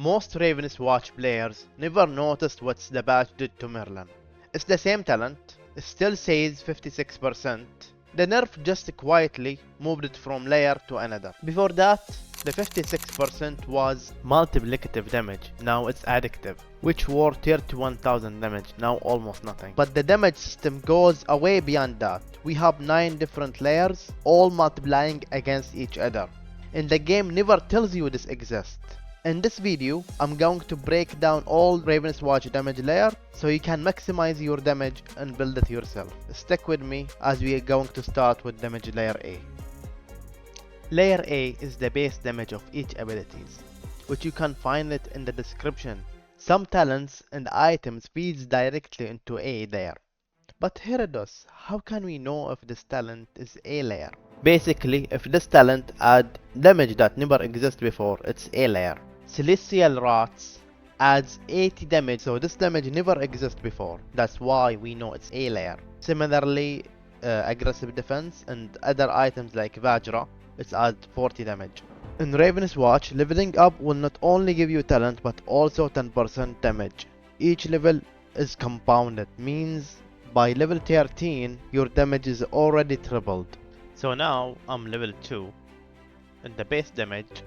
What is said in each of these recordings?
Most Ravenswatch players never noticed what the patch did to Merlin. It's the same talent, it still says 56%. The nerf just quietly moved it from layer to another. Before that, the 56% was multiplicative damage, now it's addictive, which were 31,000 damage, now almost nothing. But the damage system goes away beyond that. We have 9 different layers, all multiplying against each other. And the game never tells you this exists. In this video, I'm going to break down all Ravenswatch damage layer so you can maximize your damage and build it yourself. Stick with me as we are going to start with damage layer A. Layer A is the base damage of each abilities, which you can find it in the description. Some talents and items feeds directly into A layer. But here it is, how can we know if this talent is A layer? Basically, if this talent add damage that never existed before, it's A layer. Celestial Rats adds 80 damage, so this damage never existed before. That's why we know it's A layer. Similarly, aggressive defense and other items like Vajra, it's add 40 damage. In Ravenswatch, leveling up will not only give you talent but also 10% damage. Each level is compounded, means by level 13 your damage is already tripled. So now I'm level 2 and the base damage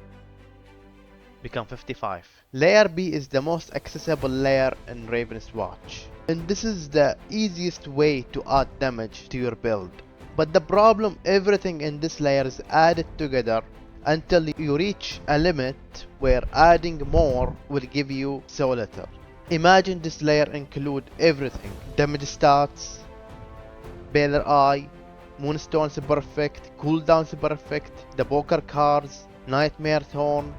become 55. Layer B is the most accessible layer in Ravenswatch, and this is the easiest way to add damage to your build. But the problem, everything in this layer is added together until you reach a limit where adding more will give you so little. Imagine this layer include everything: damage stats, Baler Eye, Moonstone's perfect, Cooldowns perfect, the poker cards, Nightmare Thorn,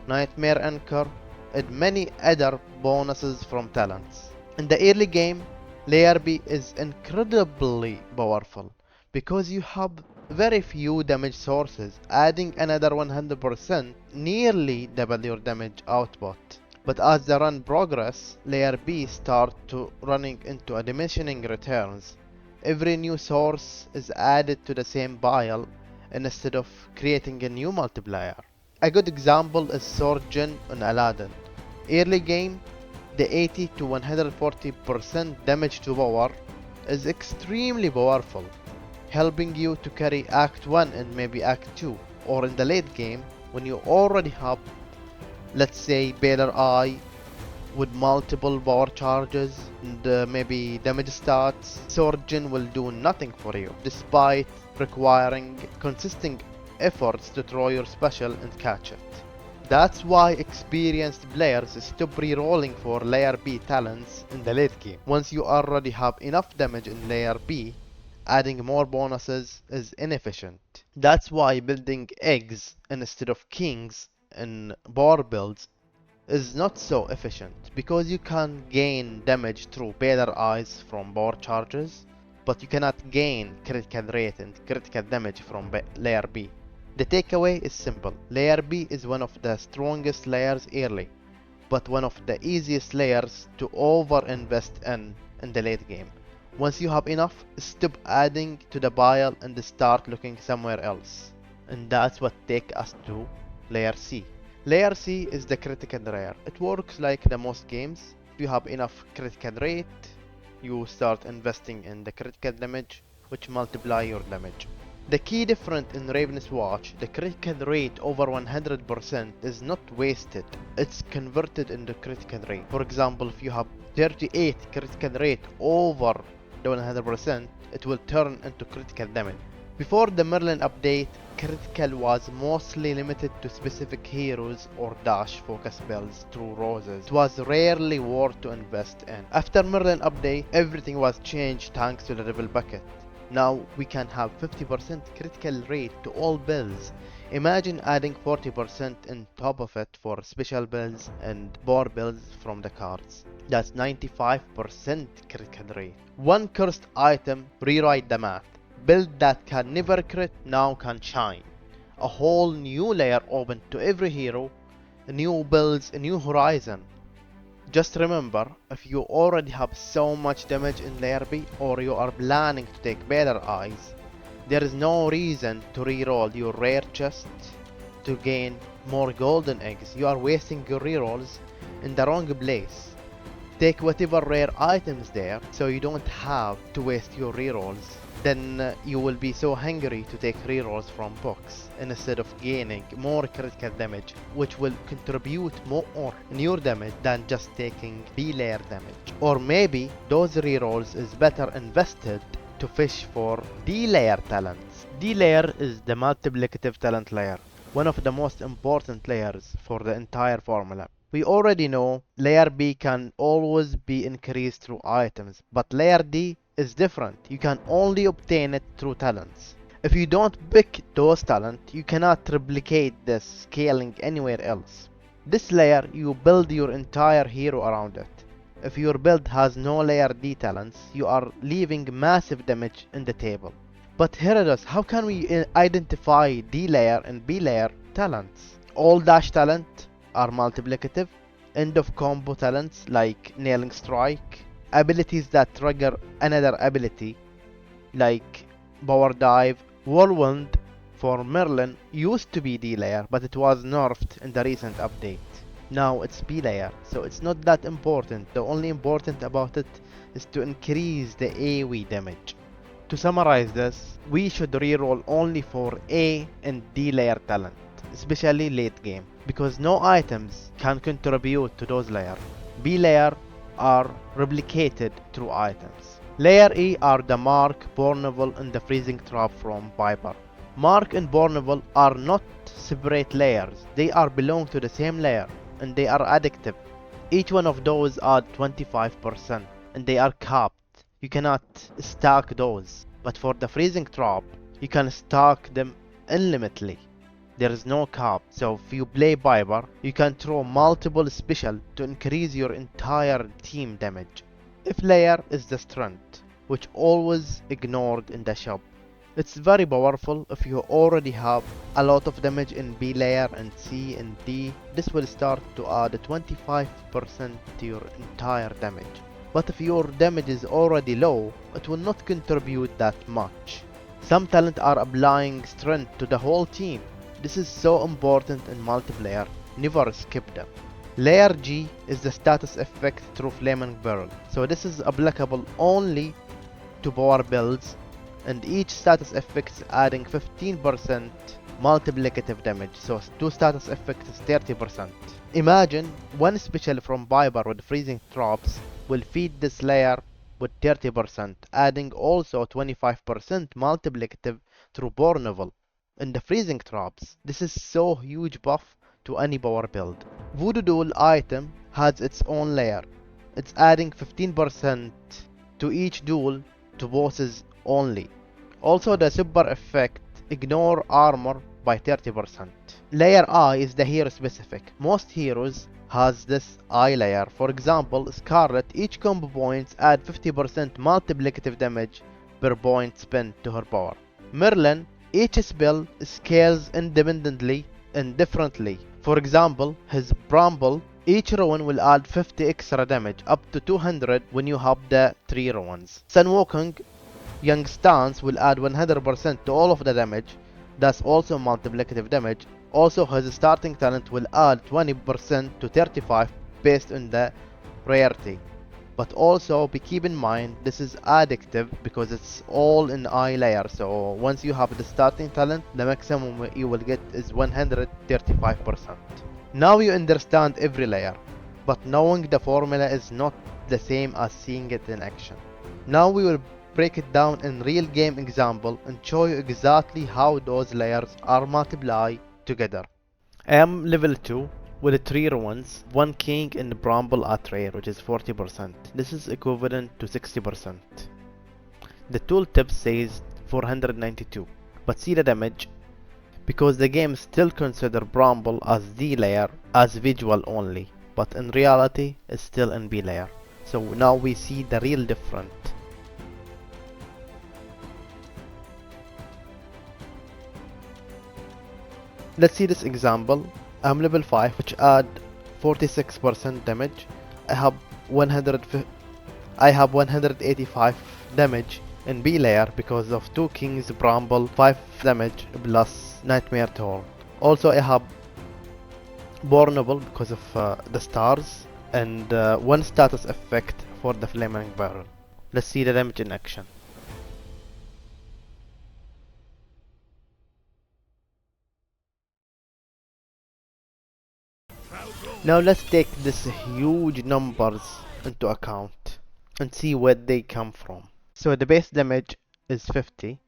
Nightmare Anchor, and many other bonuses from talents. In the early game, Layer B is incredibly powerful because you have very few damage sources. Adding another 100% nearly double your damage output. But as the run progresses, Layer B starts to running into a diminishing returns. Every new source is added to the same pile instead of creating a new multiplier. A good example is Sword Gen on Aladdin. Early game, the 80 to 140% damage to power is extremely powerful, helping you to carry Act 1 and maybe Act 2. Or in the late game, when you already have, let's say, Baler Eye with multiple power charges and maybe damage stats, Sword Gen will do nothing for you, despite requiring consistent efforts to throw your special and catch it. That's why experienced players stop re-rolling for Layer B talents in the late game. Once you already have enough damage in Layer B, adding more bonuses is inefficient. That's why building eggs instead of kings in bar builds is not so efficient, because you can gain damage through Baler Eyes from bar charges, but you cannot gain critical rate and critical damage from Layer B. The takeaway is simple: Layer B is one of the strongest layers early, but one of the easiest layers to over-invest in the late game. Once you have enough, stop adding to the pile and start looking somewhere else. And that's what takes us to Layer C. Layer C is the critical layer. It works like the most games. If you have enough critical rate, you start investing in the critical damage, which multiply your damage. The key difference in Ravenswatch, the critical rate over 100% is not wasted, it's converted into critical rate. For example, if you have 38 critical rate over the 100%, it will turn into critical damage. Before the Merlin update, critical was mostly limited to specific heroes or dash focus builds through roses. It was rarely worth to invest in. After Merlin update, everything was changed thanks to the rebel bucket. Now we can have 50% critical rate to all builds. Imagine adding 40% on top of it for special builds and bar builds from the cards. That's 95% critical rate. One cursed item, rewrite the math. Build that can never crit now can shine. A whole new layer open to every hero, new builds, a new horizon. Just remember, if you already have so much damage in Layer B or you are planning to take Baler Eyes, there is no reason to reroll your rare chest to gain more golden eggs, you are wasting your rerolls in the wrong place. Take whatever rare items there so you don't have to waste your rerolls. Then you will be so hungry to take rerolls from books instead of gaining more critical damage, which will contribute more in your damage than just taking B layer damage. Or maybe those rerolls is better invested to fish for D layer talents. D layer is the multiplicative talent layer, one of the most important layers for the entire formula. We already know layer B can always be increased through items, but layer D is different. You can only obtain it through talents. If you don't pick those talents, you cannot replicate the scaling anywhere else. This layer, you build your entire hero around it. If your build has no layer D talents, you are leaving massive damage in the table. But here it is, how can we identify D layer and B layer talents? All dash talent are multiplicative, end of combo talents like nailing strike, abilities that trigger another ability like power dive, whirlwind for Merlin used to be D layer, but it was nerfed in the recent update. Now it's B layer, so it's not that important. The only important about it is to increase the AoE damage. To summarize this, we should reroll only for A and D layer talent, especially late game, because no items can contribute to those layers. B layer are replicated through items. Layer E are the Mark, Borneval and the Freezing Trap from Viper. Mark and Borneval are not separate layers, they are belong to the same layer and they are addictive. Each one of those add 25% and they are capped. You cannot stack those, but for the Freezing Trap you can stack them unlimitedly. There is no cap, so if you play Viper, you can throw multiple special to increase your entire team damage. If layer is the strength, which always ignored in the shop. It's very powerful if you already have a lot of damage in B layer and C and D. This will start to add 25% to your entire damage. But if your damage is already low, it will not contribute that much. Some talent are applying strength to the whole team. This is so important in multiplayer, never skip them. Layer G is the status effect through Flaming Barrel, so this is applicable only to power builds, and each status effect is adding 15% multiplicative damage, so 2 status effects is 30%. Imagine one special from Viper with freezing traps will feed this layer with 30%, adding also 25% multiplicative through Borneval. In the freezing traps, this is so huge buff to any power build. Voodoo Doll item has its own layer. It's adding 15% to each duel to bosses only. Also the super effect ignore armor by 30%. Layer I is the hero specific. Most heroes has this I layer. For example, Scarlet, each combo points add 50% multiplicative damage per point spent to her power. Merlin, each spell scales independently and differently. For example, his Bramble, each ruin will add 50 extra damage up to 200 when you have the 3 ruins. Sunwalking, Young Stance will add 100% to all of the damage. That's also multiplicative damage. Also his starting talent will add 20% to 35 based on the rarity. But also keep in mind this is addictive because it's all in I layer, so once you have the starting talent, the maximum you will get is 135%. Now you understand every layer, but knowing the formula is not the same as seeing it in action. Now we will break it down in real game example and show you exactly how those layers are multiplied together. I am level 2 with 3 ruins, 1 king and Bramble at rare, which is 40%. This is equivalent to 60%. The tooltip says 492, but see the damage, because the game still consider Bramble as D layer as visual only, but in reality it's still in B layer. So now we see the real difference. Let's see this example. I'm level 5, which add 46% damage. I have 185 damage in B layer because of 2 kings, Bramble, 5 damage plus Nightmare Torn. Also I have Bornable because of the stars, and one status effect for the flaming barrel. Let's see the damage in action. Now let's take this huge numbers into account and see where they come from. So the base damage is 50,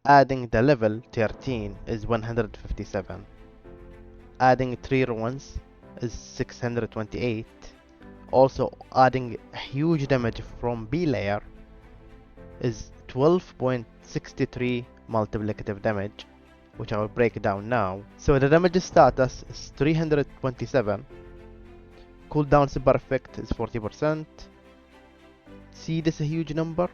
adding the level 13 is 157, adding 3 runes is 628, also adding huge damage from B layer is 12.63 multiplicative damage, which I will break down now. So the damage status is 327, cooldown super effect is 40%. See this huge number?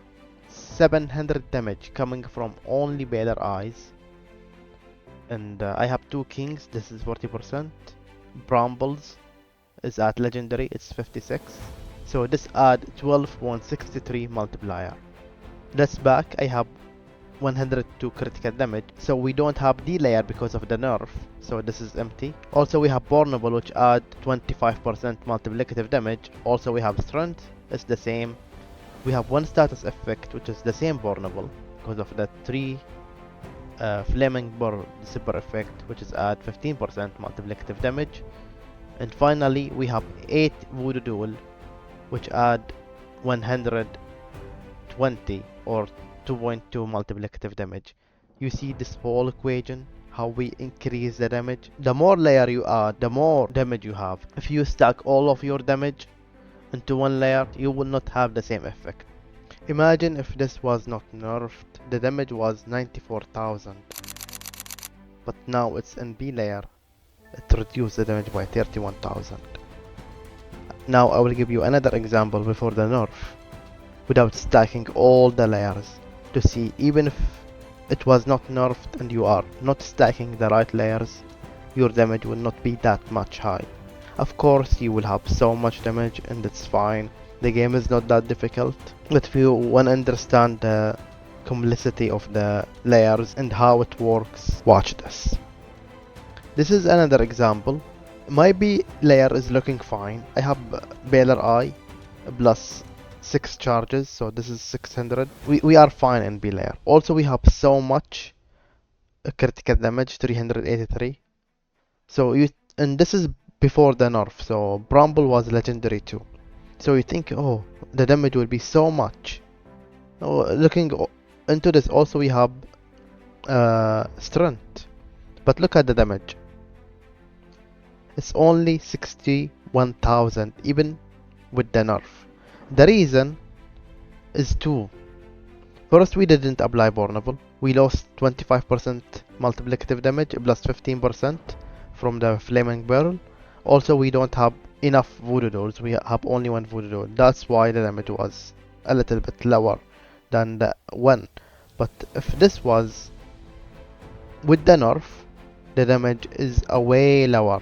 700 damage coming from only Baylor Eyes. And I have 2 kings, this is 40%. Brambles is at legendary, it's 56. So this add 12.63 multiplier. That's back, I have 102 critical damage, so we don't have D layer because of the nerf, so this is empty. Also we have Bornable, which add 25% multiplicative damage. Also we have strength, it's the same. We have one status effect, which is the same Bornable because of the 3 flaming burr super effect, which is add 15% multiplicative damage. And finally we have 8 Voodoo Doll, which add 120 or 2.2 multiplicative damage. You see this whole equation, how we increase the damage. The more layer you add, the more damage you have. If you stack all of your damage into one layer, you will not have the same effect. Imagine if this was not nerfed, the damage was 94,000. But now it's in B layer, it reduced the damage by 31,000. Now I will give you another example before the nerf, without stacking all the layers, to see even if it was not nerfed and you are not stacking the right layers, your damage will not be that much high. Of course you will have so much damage and it's fine, the game is not that difficult, but if you want to understand the complexity of the layers and how it works, watch this. This is another example. My B layer is looking fine. I have Baylor Eye plus 6 charges, so this is 600. We are fine in B layer. Also we have so much critical damage, 383. So and this is before the nerf, so Bramble was legendary too. So you think, oh, the damage will be so much. Oh, looking into this, also we have strength, but look at the damage. It's only 61,000 even with the nerf. The reason is two. First, we didn't apply Bornable. We lost 25% multiplicative damage plus 15% from the flaming barrel. Also, we don't have enough Voodoo Dolls. We have only one Voodoo Doll. That's why the damage was a little bit lower than the one. But if this was with the nerf, the damage is way lower.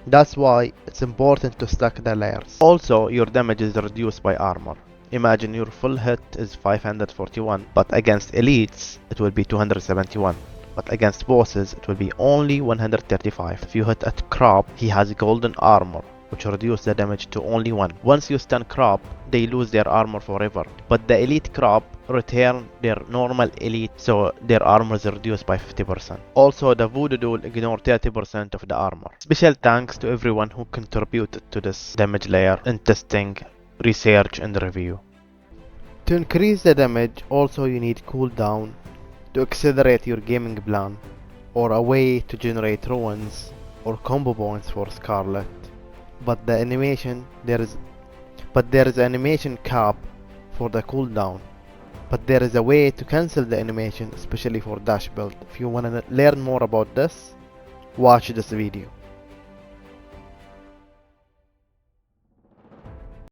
That's why it's important to stack the layers. Also, your damage is reduced by armor. Imagine your full hit is 541, but against elites it will be 271. But against bosses it will be only 135. If you hit at Crop, he has golden armor, which reduces the damage to only 1. Once you stun Crop, they lose their armor forever. But the elite Crop return their normal elite, so their armor is reduced by 50%. Also, the Voodoo Doll ignore 30% of the armor. Special thanks to everyone who contributed to this damage layer in testing, research and review. To increase the damage, also you need cooldown to accelerate your gaming plan, or a way to generate runes or combo points for Scarlet. But the animation, there is animation cap for the cooldown. But there is a way to cancel the animation, especially for dash build. If you want to learn more about this, watch this video.